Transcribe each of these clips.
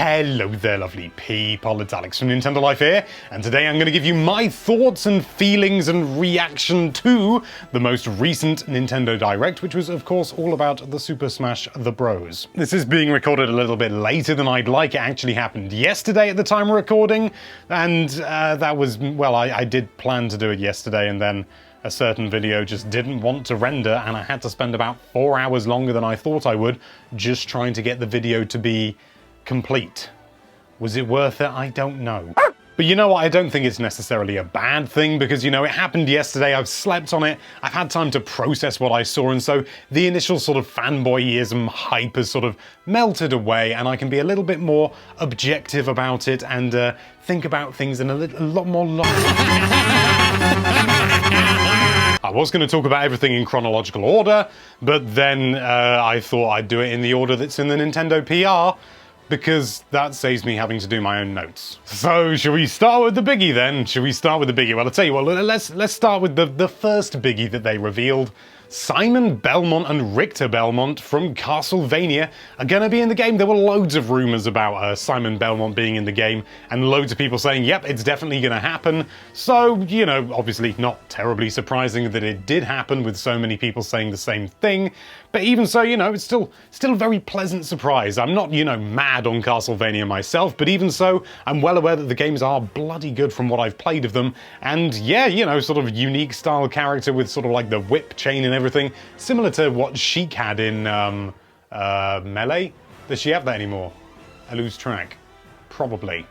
Hello there, lovely people, it's Alex from Nintendo Life here, and today I'm going to give you my thoughts and feelings and reaction to the most recent Nintendo Direct, which was, of course, all about the Super Smash The Bros. This is being recorded a little bit later than I'd like. It actually happened yesterday at the time of recording, and that was, well, I did plan to do it yesterday, and then a certain video just didn't want to render, and I had to spend about 4 hours longer than I thought I would just trying to get the video to be complete. Was it worth it? I don't know. But you know what? I don't think it's necessarily a bad thing because, you know, it happened yesterday, I've slept on it, I've had time to process what I saw, and so the initial sort of fanboyism hype has sort of melted away, and I can be a little bit more objective about it and think about things in a lot more I was going to talk about everything in chronological order, but then I thought I'd do it in the order that's in the Nintendo PR, because that saves me having to do my own notes. So, shall we start with the biggie then? Shall we start with the biggie? Well, I'll tell you what, let's start with the first biggie that they revealed. Simon Belmont and Richter Belmont from Castlevania are going to be in the game. There were loads of rumours about Simon Belmont being in the game, and loads of people saying, yep, it's definitely going to happen. So, you know, obviously not terribly surprising that it did happen with so many people saying the same thing. But even so, you know, it's still a very pleasant surprise. I'm not, you know, mad on Castlevania myself, but even so, I'm well aware that the games are bloody good from what I've played of them. And yeah, you know, sort of unique style character with sort of like the whip chain and everything, similar to what Sheik had in Melee. Does she have that anymore? I lose track. Probably.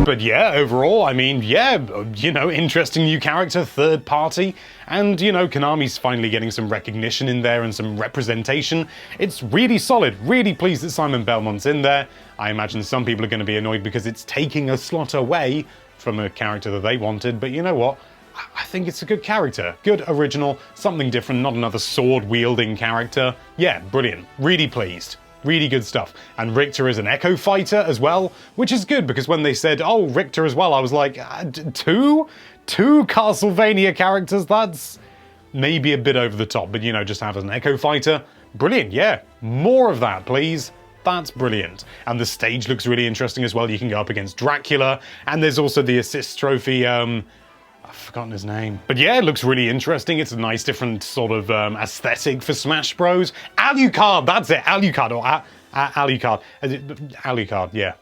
But yeah, overall, I mean, yeah, you know, interesting new character, third party, and, you know, Konami's finally getting some recognition in there and some representation. It's really solid, really pleased that Simon Belmont's in there. I imagine some people are going to be annoyed because it's taking a slot away from a character that they wanted, but you know what? I think it's a good character. Good, original, something different, not another sword-wielding character. Yeah, brilliant. Really pleased. Really good stuff. And Richter is an Echo Fighter as well, which is good because when they said, oh, Richter as well, I was like, two? Two Castlevania characters? That's maybe a bit over the top, but you know, just have as an Echo Fighter. Brilliant, yeah. More of that, please. That's brilliant. And the stage looks really interesting as well. You can go up against Dracula, and there's also the assist trophy, I've forgotten his name. But yeah, it looks really interesting. It's a nice different sort of aesthetic for Smash Bros. Alucard, that's it, Alucard, or Alucard. Alucard, yeah.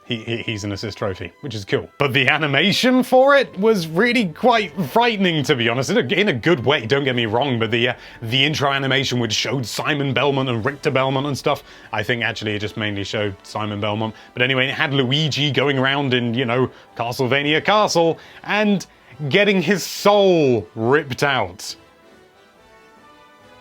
He's an assist trophy, which is cool. But the animation for it was really quite frightening, to be honest, in a good way, don't get me wrong, but the intro animation which showed Simon Belmont and Richter Belmont and stuff, I think actually it just mainly showed Simon Belmont. But anyway, it had Luigi going around in, you know, Castlevania Castle, and getting his soul ripped out.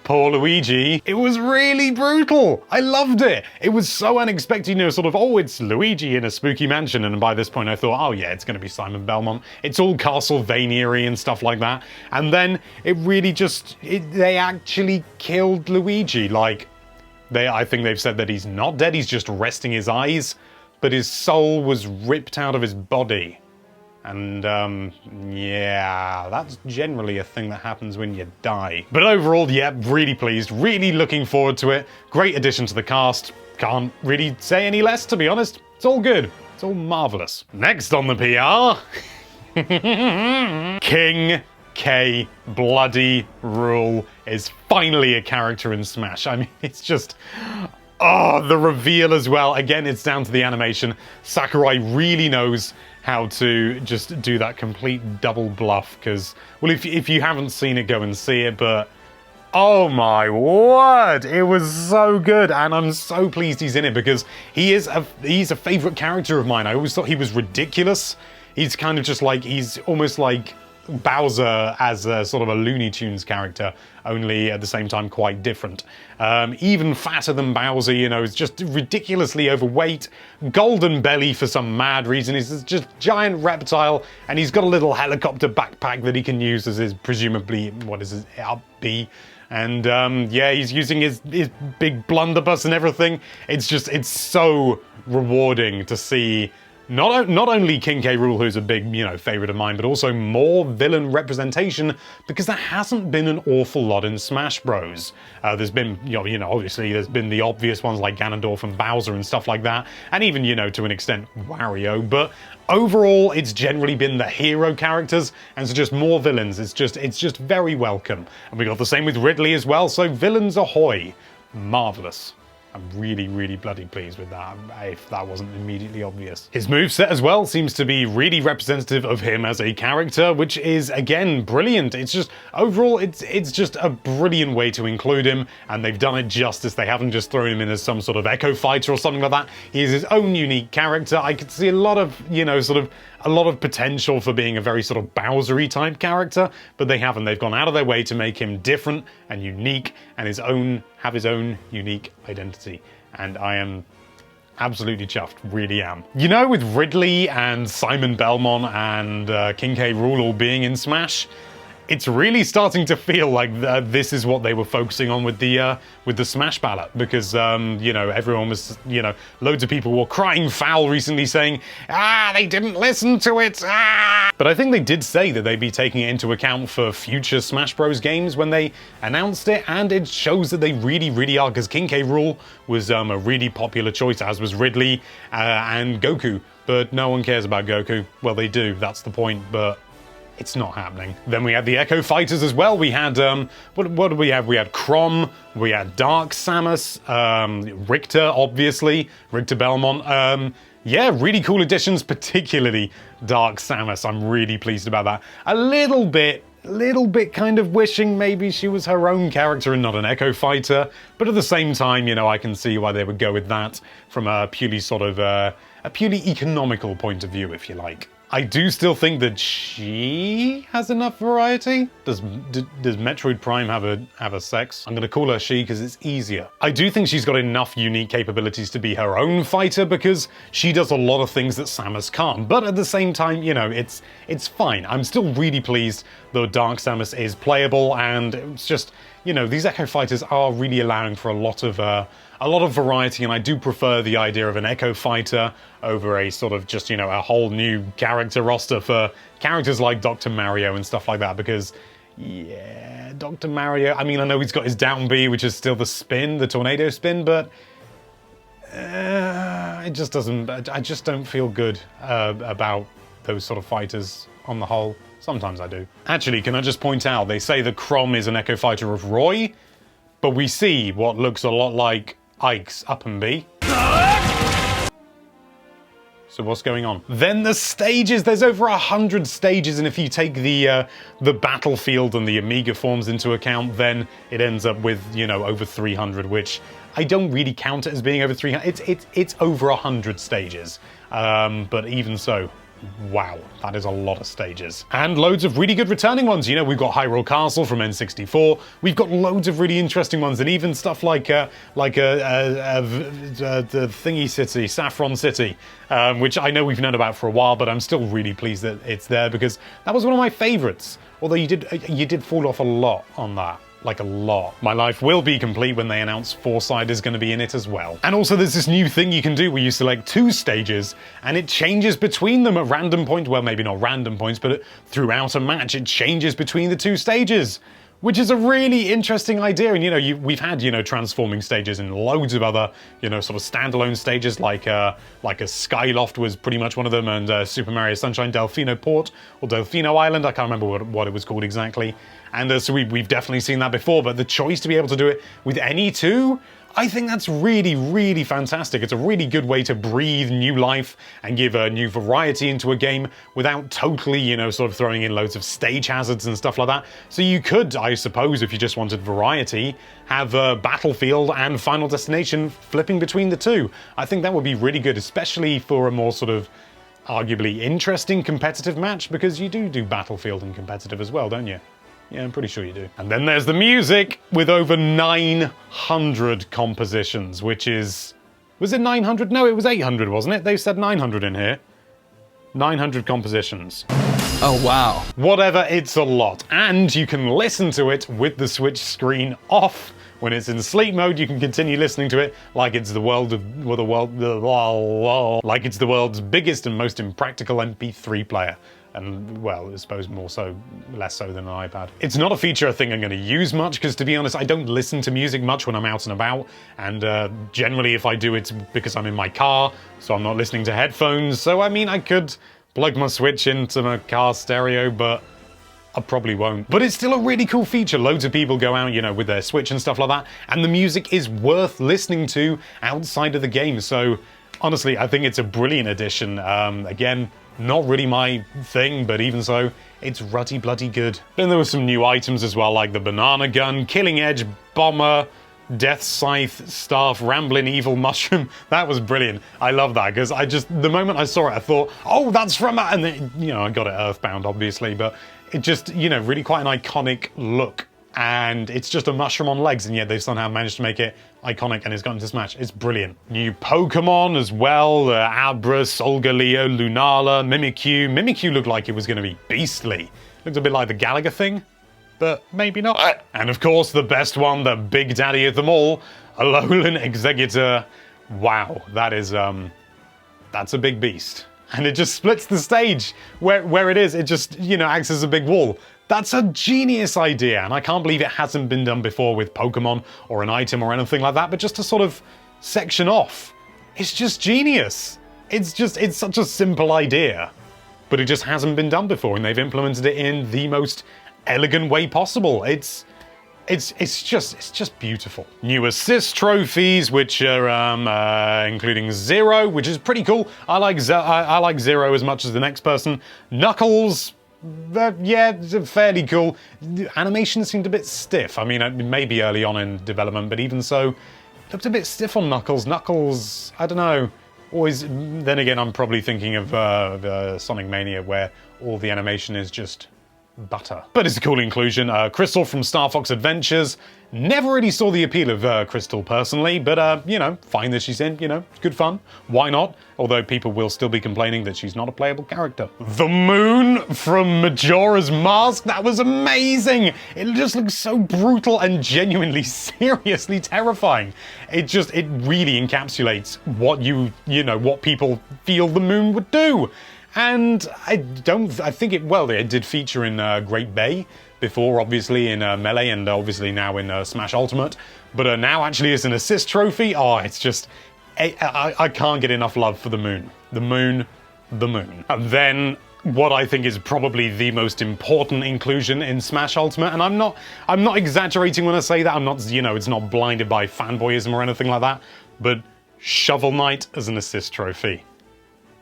Poor Luigi. It was really brutal. I loved it. It was so unexpected, you know, sort of, oh, it's Luigi in a spooky mansion. And by this point I thought, oh yeah, it's going to be Simon Belmont. It's all Castlevania-y and stuff like that. And then it really just, they actually killed Luigi. Like, I think they've said that he's not dead, he's just resting his eyes, but his soul was ripped out of his body. And, yeah, that's generally a thing that happens when you die. But overall, yeah, really pleased, really looking forward to it. Great addition to the cast. Can't really say any less, to be honest. It's all good. It's all marvellous. Next on the PR, King K. Bloody Rule is finally a character in Smash. I mean, it's just... oh, the reveal as well. Again, it's down to the animation. Sakurai really knows how to just do that complete double bluff, because, well, if you haven't seen it, go and see it, but oh my word, it was so good, and I'm so pleased he's in it, because he's a favourite character of mine. I always thought he was ridiculous. He's kind of just like, he's almost like Bowser as a sort of a Looney Tunes character, only at the same time quite different. Even fatter than Bowser, you know, is just ridiculously overweight, golden belly for some mad reason, he's just giant reptile, and he's got a little helicopter backpack that he can use as his, presumably, what is his, B. And yeah, he's using his big blunderbuss and everything. It's just, it's so rewarding to see Not only King K. Rool, who's a big, favorite of mine, but also more villain representation, because there hasn't been an awful lot in Smash Bros. There's been, obviously there's been the obvious ones like Ganondorf and Bowser and stuff like that, and even, to an extent, Wario, but overall, it's generally been the hero characters, and so just more villains. It's just very welcome. And we got the same with Ridley as well, so villains ahoy. Marvelous. I'm really, really bloody pleased with that, if that wasn't immediately obvious. His moveset as well seems to be really representative of him as a character, which is, again, brilliant. It's just, overall, it's just a brilliant way to include him, and they've done it justice. They haven't just thrown him in as some sort of Echo Fighter or something like that. He is his own unique character. I could see a lot of, a lot of potential for being a very sort of Bowser-y type character, but they haven't. They've gone out of their way to make him different and unique and have his own unique identity. And I am absolutely chuffed, really am. With Ridley and Simon Belmont and King K. Rool all being in Smash, it's really starting to feel like this is what they were focusing on with the Smash ballot, because everyone was, loads of people were crying foul recently, saying, they didn't listen to it. But I think they did say that they'd be taking it into account for future Smash Bros games when they announced it, and it shows that they really, really are, because King K. Rool was a really popular choice, as was Ridley and Goku. But no one cares about Goku. Well, they do. That's the point. But it's not happening. Then we had the Echo Fighters as well. We had, what did we have? We had Chrom, we had Dark Samus, Richter, obviously, Richter Belmont. Yeah, really cool additions, particularly Dark Samus. I'm really pleased about that. A little bit kind of wishing maybe she was her own character and not an Echo Fighter, but at the same time, I can see why they would go with that from a purely purely economical point of view, if you like. I do still think that she has enough variety. Does Metroid Prime have a sex? I'm gonna call her she because it's easier. I do think she's got enough unique capabilities to be her own fighter, because she does a lot of things that Samus can't. But at the same time, it's fine. I'm still really pleased that Dark Samus is playable, and it's just, these Echo Fighters are really allowing for a lot of variety, and I do prefer the idea of an Echo Fighter over a sort of just, a whole new character roster for characters like Dr. Mario and stuff like that, because, yeah, Dr. Mario, I know he's got his down B, which is still the tornado spin, but it just doesn't, I just don't feel good about those sort of fighters on the whole. Sometimes I do. Actually, can I just point out, they say that Chrom is an Echo Fighter of Roy, but we see what looks a lot like Ike's up and B. So what's going on? Then the stages, there's over 100 stages, and if you take the battlefield and the Amiga forms into account, then it ends up with, over 300, which I don't really count it as being over 300. It's over 100 stages, but even so, wow, that is a lot of stages. And loads of really good returning ones. We've got Hyrule Castle from N64. We've got loads of really interesting ones, and even stuff like the Thingy City, Saffron City, which I know we've known about for a while, but I'm still really pleased that it's there, because that was one of my favorites. Although you did fall off a lot on that. Like a lot. My life will be complete when they announce Four-Side is going to be in it as well. And also there's this new thing you can do where you select 2 stages and it changes between them at random points. Well, maybe not random points, but throughout a match it changes between the 2 stages. Which is a really interesting idea, and we've had transforming stages in loads of other sort of standalone stages, like a Skyloft was pretty much one of them, and Super Mario Sunshine Delfino Port or Delfino Island, I can't remember what it was called exactly, and so we've definitely seen that before. But the choice to be able to do it with any 2, I think that's really, really fantastic. It's a really good way to breathe new life and give a new variety into a game without totally, sort of throwing in loads of stage hazards and stuff like that. So you could, I suppose, if you just wanted variety, have Battlefield and Final Destination flipping between the 2. I think that would be really good, especially for a more sort of arguably interesting competitive match, because you do Battlefield and competitive as well, don't you? Yeah, I'm pretty sure you do. And then there's the music with over 900 compositions, which is... Was it 900? No, it was 800, wasn't it? They said 900 in here. 900 compositions. Oh, wow. Whatever, it's a lot. And you can listen to it with the Switch screen off, When it's in sleep mode, you can continue listening to it like it's the world's biggest and most impractical MP3 player. And, well, I suppose less so than an iPad. It's not a feature I think I'm going to use much, because to be honest, I don't listen to music much when I'm out and about, and generally if I do, it's because I'm in my car, so I'm not listening to headphones. So, I mean, I could plug my Switch into my car stereo, but I probably won't. But it's still a really cool feature. Loads of people go out, you know, with their Switch and stuff like that, and the music is worth listening to outside of the game. So, honestly, I think it's a brilliant addition. Again, not really my thing, but even so, it's ruddy bloody good. Then there were some new items as well, like the banana gun, killing edge, bomber, death scythe, staff, rambling evil mushroom. That was brilliant. I love that, because the moment I saw it, I thought, oh, that's from that, and then, you know, I got it Earthbound, obviously, but it just, you know, really quite an iconic look. And it's just a mushroom on legs, and yet they've somehow managed to make it iconic, and it's gotten to Smash. It's brilliant. New Pokemon as well, Abra, Solgaleo, Lunala, Mimikyu. Mimikyu looked like it was going to be beastly. Looked a bit like the Gallagher thing, but maybe not. And of course, the best one, the big daddy of them all, Alolan Executor. Wow, that is, that's a big beast. And it just splits the stage where it is. It just, you know, acts as a big wall. That's a genius idea, and I can't believe it hasn't been done before with Pokemon or an item or anything like that, but just to sort of section off. It's just genius. It's such a simple idea, but it just hasn't been done before, and they've implemented it in the most elegant way possible. It's just beautiful. New assist trophies, which are including Zero, which is pretty cool. I like Zero as much as the next person. Knuckles, yeah, fairly cool. The animation seemed a bit stiff. I mean, maybe early on in development, but even so, it looked a bit stiff on Knuckles. Knuckles, I don't know. Always. Then again, I'm probably thinking of Sonic Mania, where all the animation is just butter. But it's a cool inclusion. Crystal from Star Fox Adventures. Never really saw the appeal of Crystal personally, but you know, fine that she's in, you know, it's good fun. Why not? Although people will still be complaining that she's not a playable character. The moon from Majora's Mask, that was amazing! It just looks so brutal and genuinely, seriously terrifying. It really encapsulates what what people feel the moon would do. And I think it did feature in Great Bay before, obviously in Melee, and obviously now in Smash Ultimate. But now actually as an assist trophy, oh, it's just, I can't get enough love for the moon. The moon, the moon. And then what I think is probably the most important inclusion in Smash Ultimate, and I'm not exaggerating when I say that, I'm not, it's not blinded by fanboyism or anything like that, but Shovel Knight as an assist trophy.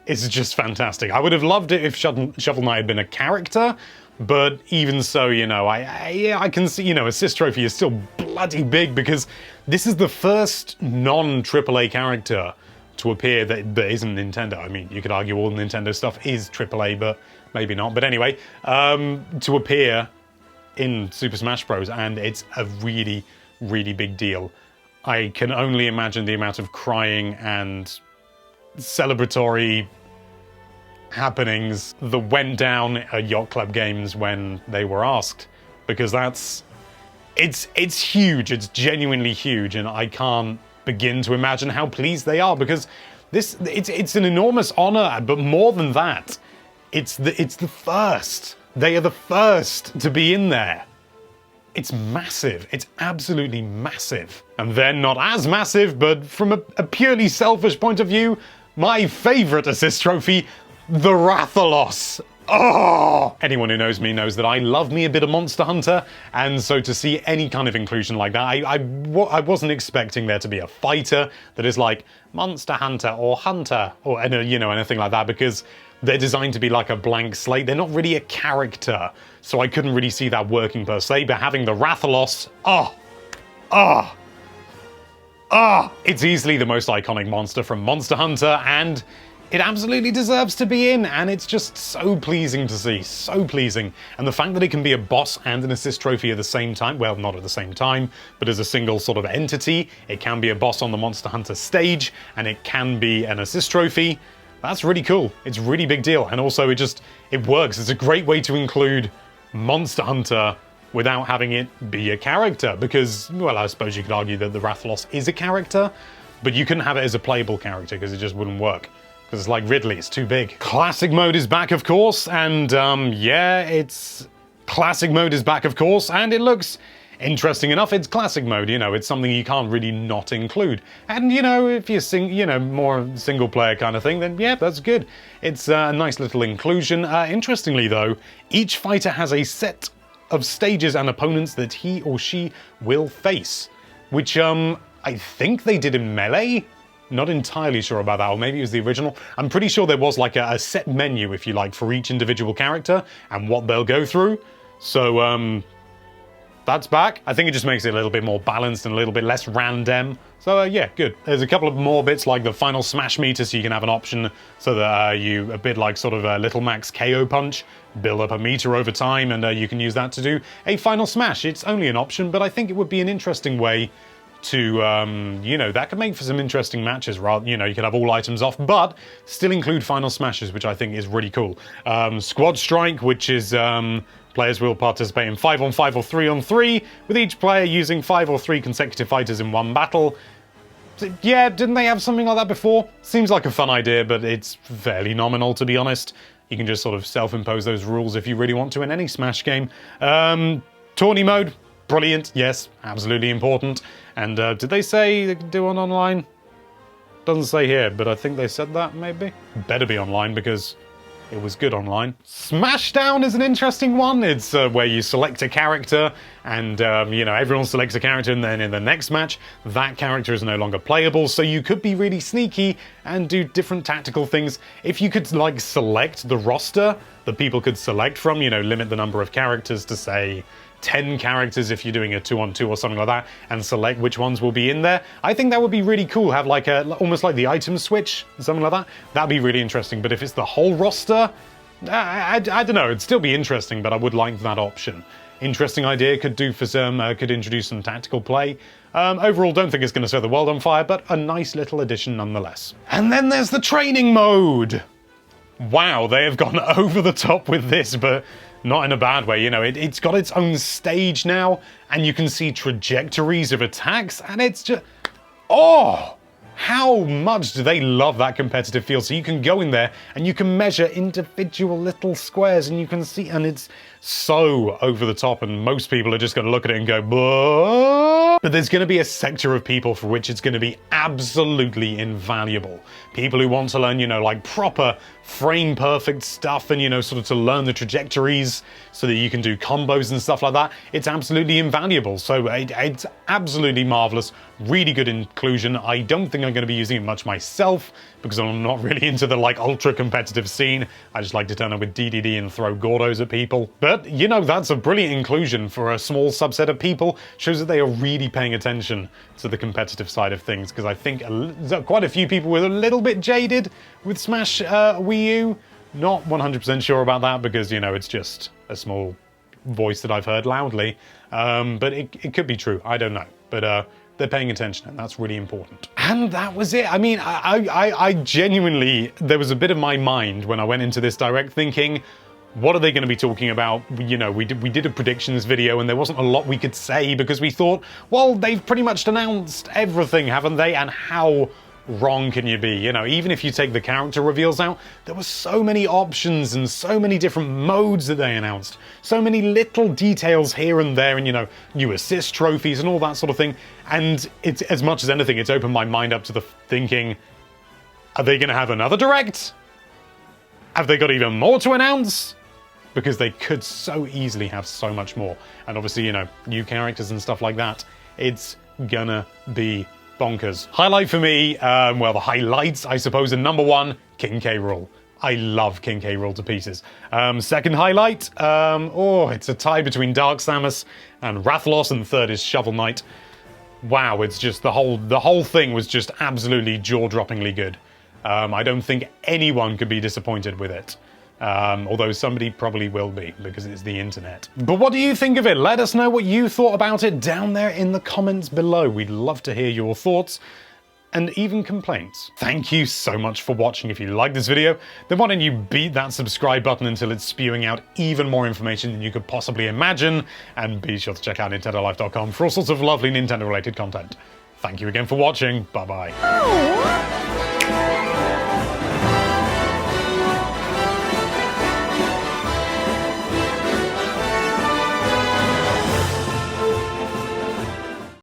It's just fantastic. I would have loved it if Shovel Knight had been a character, but even so, I can see, assist trophy is still bloody big, because this is the first non-AAA character to appear that isn't Nintendo. I mean, you could argue all Nintendo stuff is AAA, but maybe not. But anyway, to appear in Super Smash Bros., and it's a really, really big deal. I can only imagine the amount of crying and celebratory happenings that went down at Yacht Club Games when they were asked, because it's huge. It's genuinely huge, and I can't begin to imagine how pleased they are, because it's an enormous honor. But more than that, it's the first. They are the first to be in there. It's massive. It's absolutely massive. And then not as massive, but from a purely selfish point of view, my favorite assist trophy, the Rathalos. Oh! Anyone who knows me knows that I love me a bit of Monster Hunter, and so to see any kind of inclusion like that, I wasn't expecting there to be a fighter that is like Monster Hunter or Hunter or anything like that, because they're designed to be like a blank slate. They're not really a character, so I couldn't really see that working per se. But having the Rathalos, it's easily the most iconic monster from Monster Hunter, and it absolutely deserves to be in, and it's just so pleasing to see, so pleasing. And the fact that it can be a boss and an assist trophy at the same time, well, not at the same time, but as a single sort of entity, it can be a boss on the Monster Hunter stage, and it can be an assist trophy. That's really cool. It's a really big deal, and also it works. It's a great way to include Monster Hunter without having it be a character, because, well, I suppose you could argue that the Rathalos is a character, but you couldn't have it as a playable character because it just wouldn't work. Because it's like Ridley, it's too big. Classic mode is back, of course, and yeah, Classic mode is back, of course, and it looks interesting enough. It's classic mode, you know, it's something you can't really not include. And, you know, if you're more single player kind of thing, then yeah, that's good. It's a nice little inclusion. Interestingly, though, each fighter has a set of stages and opponents that he or she will face, which I think they did in Melee. Not entirely sure about that, or maybe it was the original. I'm pretty sure there was like a set menu, if you like, for each individual character and what they'll go through. So that's back. I think it just makes it a little bit more balanced and a little bit less random. So yeah, good. There's a couple of more bits like the final smash meter, so you can have an option so that a bit like sort of a Little Mac's KO punch, build up a meter over time, and you can use that to do a final smash. It's only an option, but I think it would be an interesting way to, you know, that could make for some interesting matches, rather, you know, you could have all items off, but still include final smashes, which I think is really cool. Squad strike, which is, players will participate in 5-on-5 or 3-on-3, with each player using 5 or 3 consecutive fighters in one battle. Yeah, didn't they have something like that before? Seems like a fun idea, but it's fairly nominal, to be honest. You can just sort of self-impose those rules if you really want to in any Smash game. Tourney mode, brilliant, yes, absolutely important. And did they say they could do one online? Doesn't say here, but I think they said that, maybe? Better be online, because it was good online. Smashdown is an interesting one. It's where you select a character, and you know, everyone selects a character, and then in the next match, that character is no longer playable, so you could be really sneaky and do different tactical things. If you could, like, select the roster that people could select from, you know, limit the number of characters to, say, 10 characters if you're doing a 2-on-2 or something like that, and select which ones will be in there. I think that would be really cool. Have like almost like the item switch, something like that. That'd be really interesting. But if it's the whole roster, I don't know. It'd still be interesting, but I would like that option. Interesting idea. Could do for some. Could introduce some tactical play. Overall, don't think it's going to set the world on fire, but a nice little addition nonetheless. And then there's the training mode. Wow, they have gone over the top with this, but not in a bad way, you know, it's got its own stage now, and you can see trajectories of attacks, and it's just, oh, how much do they love that competitive feel? So you can go in there, and you can measure individual little squares, and you can see, and it's so over the top, and most people are just going to look at it and go, "Bah." But there's going to be a sector of people for which it's going to be absolutely invaluable. People who want to learn, you know, like proper frame perfect stuff, and, you know, sort of to learn the trajectories so that you can do combos and stuff like that. It's absolutely invaluable. So it's absolutely marvelous. Really good inclusion. I don't think I'm going to be using it much myself because I'm not really into the, like, ultra competitive scene. I just like to turn up with DDD and throw Gordos at people. But, you know, that's a brilliant inclusion for a small subset of people. Shows that they are really paying attention to the competitive side of things, because I think quite a few people were a little bit jaded with Smash Wii U. Not 100% sure about that, because, you know, it's just a small voice that I've heard loudly. But it could be true. I don't know. But they're paying attention, and that's really important. And that was it. I mean, I genuinely, there was a bit of my mind when I went into this direct thinking, what are they going to be talking about? You know, we did a predictions video, and there wasn't a lot we could say because we thought, well, they've pretty much announced everything, haven't they? And how wrong can you be? You know, even if you take the character reveals out, there were so many options and so many different modes that they announced. So many little details here and there, and, you know, new assist trophies and all that sort of thing. And it's, as much as anything, it's opened my mind up to the thinking, are they going to have another Direct? Have they got even more to announce? Because they could so easily have so much more. And obviously, you know, new characters and stuff like that. It's gonna be bonkers. Highlight for me, well, the highlights, I suppose, are number one, King K. Rool. I love King K. Rool to pieces. Second highlight, it's a tie between Dark Samus and Rathalos, and the third is Shovel Knight. Wow, it's just the whole thing was just absolutely jaw-droppingly good. I don't think anyone could be disappointed with it. Although somebody probably will be, because it's the internet. But what do you think of it? Let us know what you thought about it down there in the comments below. We'd love to hear your thoughts. and even complaints. Thank you so much for watching. If you like this video, then why don't you beat that subscribe button until it's spewing out even more information than you could possibly imagine, and be sure to check out nintendolife.com for all sorts of lovely Nintendo related content. Thank you again for watching. Bye bye.